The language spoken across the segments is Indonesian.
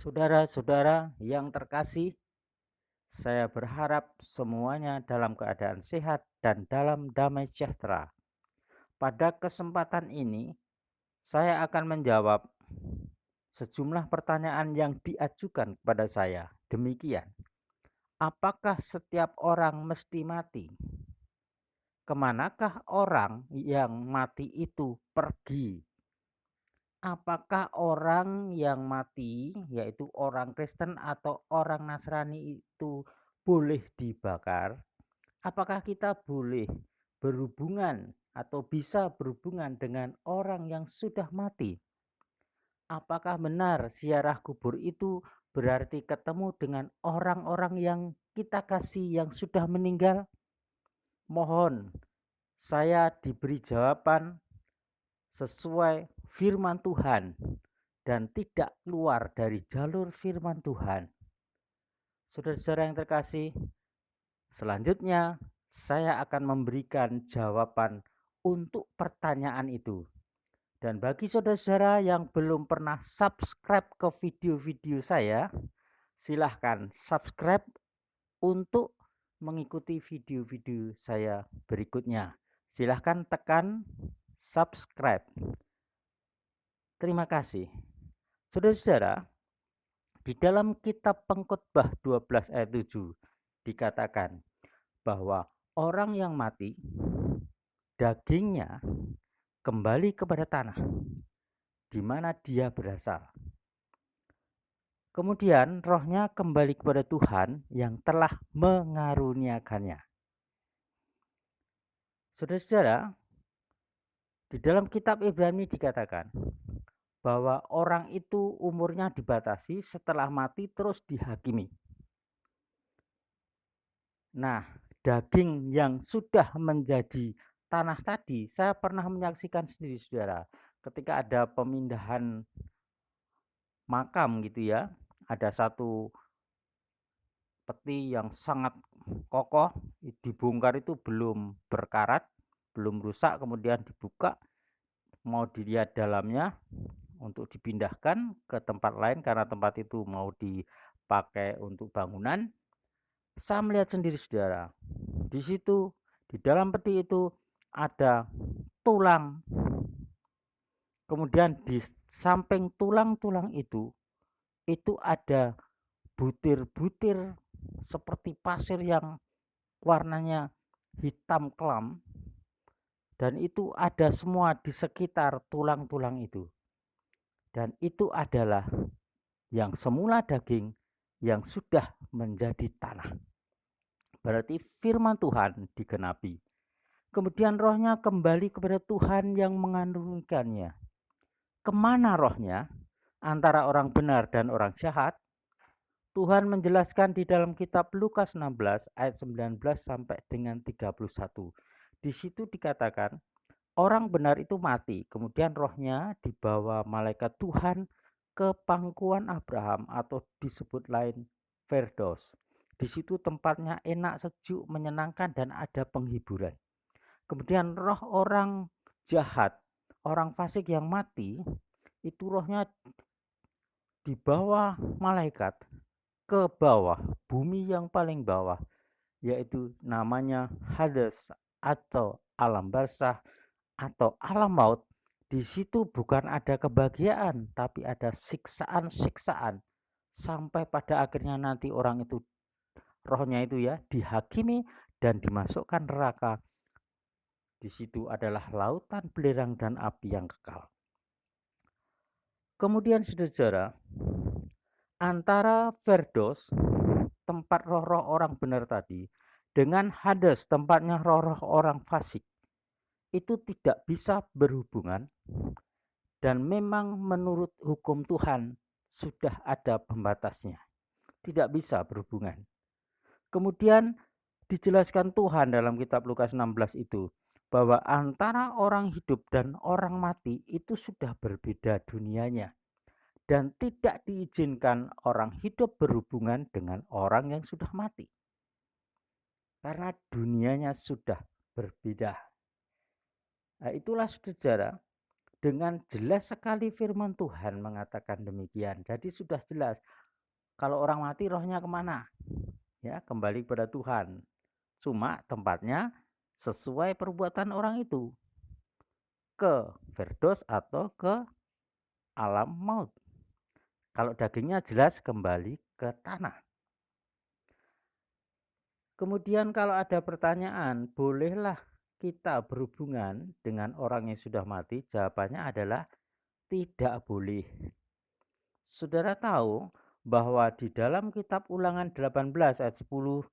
Saudara-saudara yang terkasih, saya berharap semuanya dalam keadaan sehat dan dalam damai sejahtera. Pada kesempatan ini, saya akan menjawab sejumlah pertanyaan yang diajukan kepada saya. Demikian, apakah setiap orang mesti mati? Kemanakah orang yang mati itu pergi? Apakah orang yang mati, yaitu orang Kristen atau orang Nasrani itu boleh dibakar? Apakah kita boleh berhubungan atau bisa berhubungan dengan orang yang sudah mati? Apakah benar ziarah kubur itu berarti ketemu dengan orang-orang yang kita kasih yang sudah meninggal? Mohon saya diberi jawaban sesuai firman Tuhan dan tidak keluar dari jalur firman Tuhan. Saudara-saudara yang terkasih, selanjutnya saya akan memberikan jawaban untuk pertanyaan itu. Dan bagi saudara-saudara yang belum pernah subscribe ke video-video saya, silahkan subscribe untuk mengikuti video-video saya berikutnya. Silahkan tekan subscribe. Terima kasih. Saudara-saudara, di dalam kitab Pengkhotbah 12 ayat 7 dikatakan bahwa orang yang mati dagingnya kembali kepada tanah di mana dia berasal. Kemudian rohnya kembali kepada Tuhan yang telah mengaruniakannya. Saudara-saudara, di dalam kitab Ibrani dikatakan bahwa orang itu umurnya dibatasi, setelah mati terus dihakimi. Nah, daging yang sudah menjadi tanah tadi, saya pernah menyaksikan sendiri, saudara. Ketika ada pemindahan makam gitu ya, ada satu peti yang sangat kokoh, dibongkar itu belum berkarat, belum rusak, kemudian dibuka, mau dilihat dalamnya untuk dipindahkan ke tempat lain karena tempat itu mau dipakai untuk bangunan. Saya melihat sendiri, saudara. Di situ, di dalam peti itu ada tulang. Kemudian di samping tulang-tulang itu ada butir-butir seperti pasir yang warnanya hitam kelam. Dan itu ada semua di sekitar tulang-tulang itu. Dan itu adalah yang semula daging yang sudah menjadi tanah. Berarti firman Tuhan digenapi. Kemudian rohnya kembali kepada Tuhan yang mengandungkannya. Kemana rohnya? Antara orang benar dan orang jahat? Tuhan menjelaskan di dalam kitab Lukas 16 ayat 19 sampai dengan 31. Di situ dikatakan, orang benar itu mati, kemudian rohnya dibawa malaikat Tuhan ke pangkuan Abraham atau disebut lain Firdaus. Di situ tempatnya enak, sejuk, menyenangkan dan ada penghiburan. Kemudian roh orang jahat, orang fasik yang mati, itu rohnya dibawa malaikat ke bawah, bumi yang paling bawah, yaitu namanya Hades atau alam barzah atau alam maut. Di situ bukan ada kebahagiaan, tapi ada siksaan-siksaan sampai pada akhirnya nanti orang itu, rohnya itu ya, dihakimi dan dimasukkan neraka. Di situ adalah lautan belerang dan api yang kekal. Kemudian saudara, antara Firdaus, tempat roh-roh orang benar tadi, dengan Hades, tempatnya roh-roh orang fasik, itu tidak bisa berhubungan. Dan memang menurut hukum Tuhan sudah ada pembatasnya. Tidak bisa berhubungan. Kemudian dijelaskan Tuhan dalam kitab Lukas 16 itu, bahwa antara orang hidup dan orang mati itu sudah berbeda dunianya. Dan tidak diizinkan orang hidup berhubungan dengan orang yang sudah mati. Karena dunianya sudah berbeda. Nah, itulah saudara, dengan jelas sekali firman Tuhan mengatakan demikian. Jadi sudah jelas, kalau orang mati rohnya kemana? Ya, kembali kepada Tuhan. Cuma tempatnya sesuai perbuatan orang itu, ke Firdaus atau ke alam maut. Kalau dagingnya jelas kembali ke tanah. Kemudian kalau ada pertanyaan, bolehlah kita berhubungan dengan orang yang sudah mati? Jawabannya adalah tidak boleh. Saudara tahu bahwa di dalam kitab Ulangan 18 ayat 10,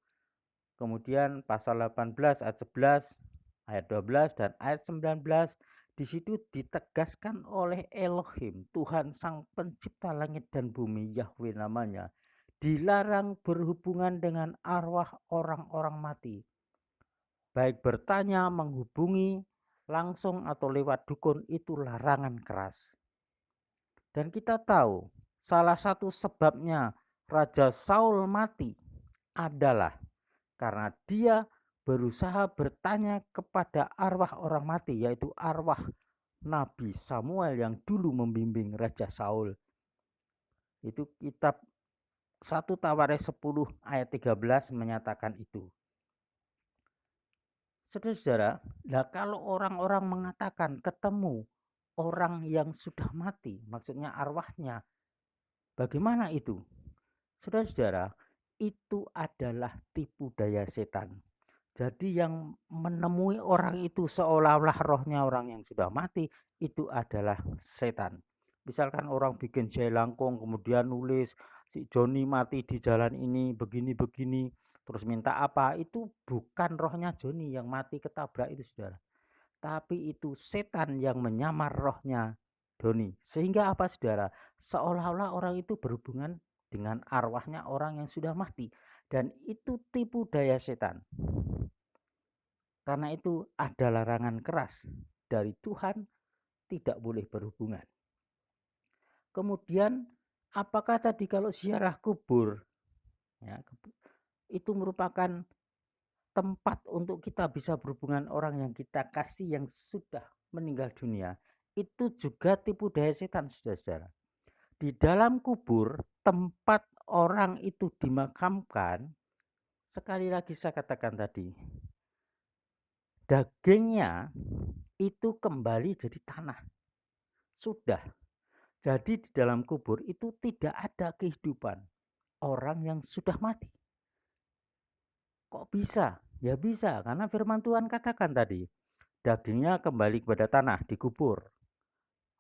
kemudian pasal 18 ayat 11, ayat 12 dan ayat 19, di situ ditegaskan oleh Elohim, Tuhan Sang Pencipta langit dan bumi, Yahweh namanya, dilarang berhubungan dengan arwah orang-orang mati. Baik bertanya, menghubungi langsung atau lewat dukun, itu larangan keras. Dan kita tahu salah satu sebabnya Raja Saul mati adalah karena dia berusaha bertanya kepada arwah orang mati, yaitu arwah Nabi Samuel yang dulu membimbing Raja Saul. Itu kitab 1 Tawarekh 10 ayat 13 menyatakan itu. Saudara-saudara, nah kalau orang-orang mengatakan ketemu orang yang sudah mati, maksudnya arwahnya, bagaimana itu? Saudara-saudara, itu adalah tipu daya setan. Jadi yang menemui orang itu seolah-olah rohnya orang yang sudah mati, itu adalah setan. Misalkan orang bikin jelangkung, kemudian nulis si Joni mati di jalan ini, begini-begini, terus minta apa, itu bukan rohnya Joni yang mati ketabrak itu, saudara. Tapi itu setan yang menyamar rohnya Joni. Sehingga apa, saudara? Seolah-olah orang itu berhubungan dengan arwahnya orang yang sudah mati. Dan itu tipu daya setan. Karena itu ada larangan keras dari Tuhan, tidak boleh berhubungan. Kemudian apakah tadi kalau ziarah kubur, ya, itu merupakan tempat untuk kita bisa berhubungan orang yang kita kasih yang sudah meninggal dunia? Itu juga tipu daya setan, saudara-saudara. Di dalam kubur, tempat orang itu dimakamkan, sekali lagi saya katakan tadi, dagingnya itu kembali jadi tanah. Sudah. Jadi di dalam kubur itu tidak ada kehidupan orang yang sudah mati. Kok bisa? Ya bisa, karena firman Tuhan katakan tadi, dagingnya kembali kepada tanah, dikubur.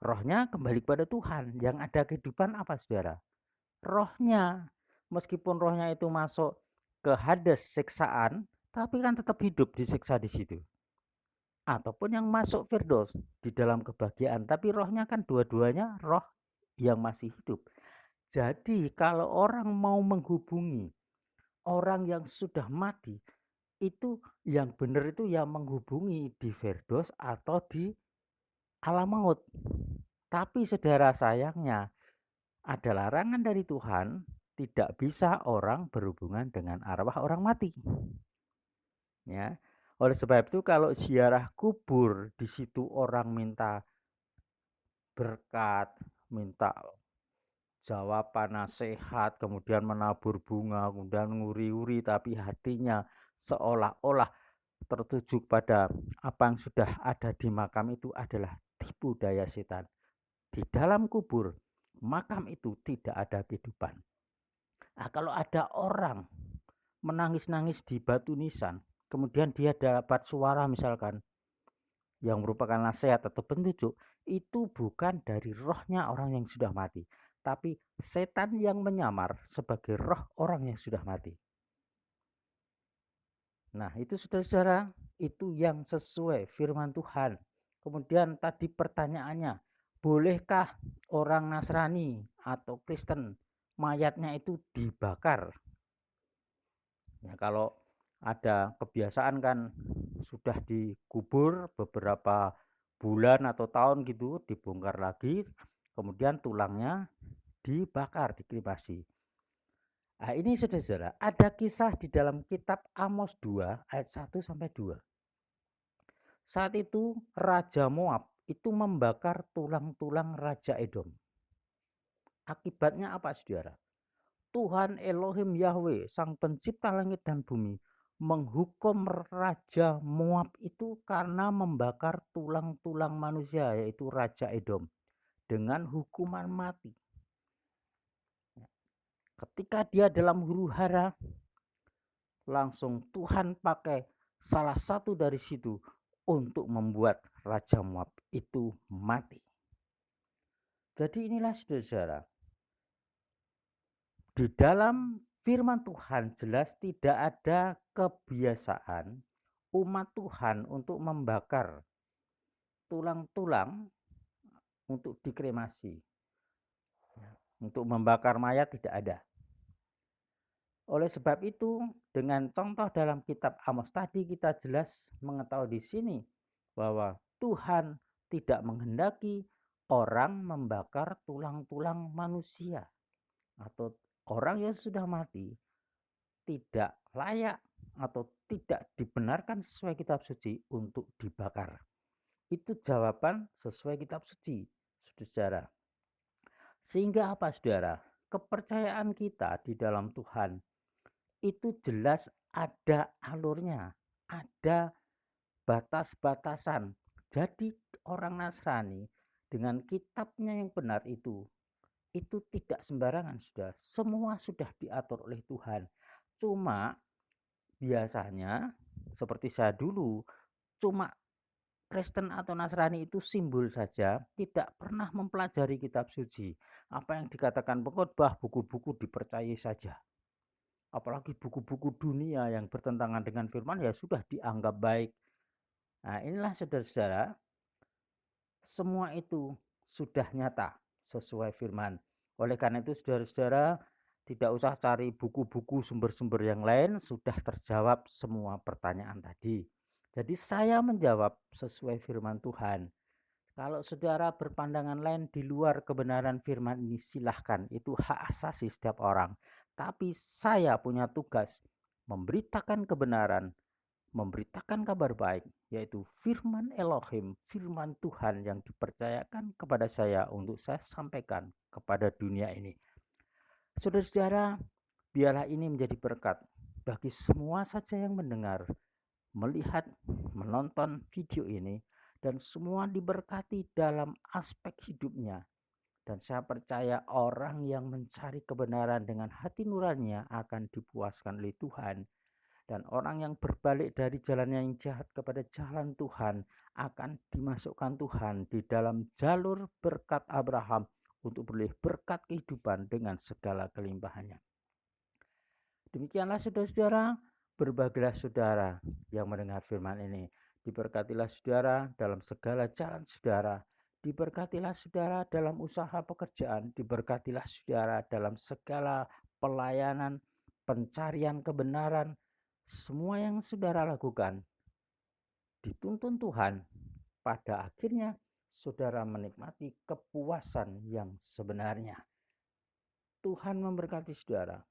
Rohnya kembali kepada Tuhan. Yang ada kehidupan apa, saudara? Rohnya. Meskipun rohnya itu masuk ke Hades, siksaan, tapi kan tetap hidup disiksa di situ. Ataupun yang masuk Firdaus di dalam kebahagiaan, tapi rohnya kan dua-duanya roh yang masih hidup. Jadi kalau orang mau menghubungi orang yang sudah mati, itu yang benar itu yang menghubungi di Firdaus atau di alam maut. Tapi saudara, sayangnya ada larangan dari Tuhan, tidak bisa orang berhubungan dengan arwah orang mati. Ya. Oleh sebab itu kalau ziarah kubur, di situ orang minta berkat, minta jawaban nasihat, kemudian menabur bunga, kemudian nguri-uri, tapi hatinya seolah-olah tertuju pada apa yang sudah ada di makam, itu adalah tipu daya setan. Di dalam kubur, makam itu tidak ada kehidupan. Nah, kalau ada orang menangis-nangis di batu nisan, kemudian dia dapat suara misalkan yang merupakan nasihat atau petunjuk, itu bukan dari rohnya orang yang sudah mati, tapi setan yang menyamar sebagai roh orang yang sudah mati. Nah, itu saudara-saudara, itu yang sesuai firman Tuhan. Kemudian tadi pertanyaannya, bolehkah orang Nasrani atau Kristen mayatnya itu dibakar? Ya, kalau ada kebiasaan kan sudah dikubur beberapa bulan atau tahun gitu, dibongkar lagi, kemudian tulangnya dibakar, dikremasi. Nah, ini saudara-saudara, ada kisah di dalam kitab Amos 2 ayat 1 sampai 2. Saat itu Raja Moab itu membakar tulang-tulang Raja Edom. Akibatnya apa, saudara? Tuhan Elohim Yahweh, Sang Pencipta langit dan bumi, menghukum Raja Moab itu karena membakar tulang-tulang manusia, yaitu Raja Edom, dengan hukuman mati. Ketika dia dalam huru-hara, langsung Tuhan pakai salah satu dari situ untuk membuat Raja Moab itu mati. Jadi inilah saudara-saudara, di dalam firman Tuhan jelas tidak ada kebiasaan umat Tuhan untuk membakar tulang-tulang untuk dikremasi. Untuk membakar mayat tidak ada. Oleh sebab itu, dengan contoh dalam kitab Amos tadi kita jelas mengetahui di sini bahwa Tuhan tidak menghendaki orang membakar tulang-tulang manusia atau orang yang sudah mati tidak layak atau tidak dibenarkan sesuai kitab suci untuk dibakar. Itu jawaban sesuai kitab suci, saudara. Sehingga apa, saudara? Kepercayaan kita di dalam Tuhan itu jelas ada alurnya, ada batas-batasan. Jadi orang Nasrani dengan kitabnya yang benar itu tidak sembarangan, sudah. Semua sudah diatur oleh Tuhan. Cuma biasanya seperti saya dulu, cuma Kristen atau Nasrani itu simbol saja, tidak pernah mempelajari kitab suci. Apa yang dikatakan pengkhotbah, buku-buku dipercayai saja. Apalagi buku-buku dunia yang bertentangan dengan firman ya sudah dianggap baik. Nah, inilah saudara-saudara, semua itu sudah nyata sesuai firman. Oleh karena itu saudara-saudara, tidak usah cari buku-buku sumber-sumber yang lain, sudah terjawab semua pertanyaan tadi. Jadi saya menjawab sesuai firman Tuhan. Kalau saudara berpandangan lain di luar kebenaran firman ini, silahkan, itu hak asasi setiap orang. Tapi saya punya tugas memberitakan kebenaran, memberitakan kabar baik, yaitu firman Elohim, firman Tuhan yang dipercayakan kepada saya untuk saya sampaikan kepada dunia ini. Saudara-saudara, biarlah ini menjadi berkat bagi semua saja yang mendengar, melihat, menonton video ini, dan semua diberkati dalam aspek hidupnya. Dan saya percaya orang yang mencari kebenaran dengan hati nuraninya akan dipuaskan oleh Tuhan. Dan orang yang berbalik dari jalannya yang jahat kepada jalan Tuhan akan dimasukkan Tuhan di dalam jalur berkat Abraham untuk beroleh berkat kehidupan dengan segala kelimpahannya. Demikianlah saudara-saudara, berbahagialah saudara yang mendengar firman ini. Diberkatilah saudara dalam segala jalan saudara. Diberkatilah saudara dalam usaha pekerjaan. Diberkatilah saudara dalam segala pelayanan, pencarian kebenaran. Semua yang saudara lakukan dituntun Tuhan. Pada akhirnya saudara menikmati kepuasan yang sebenarnya. Tuhan memberkati saudara.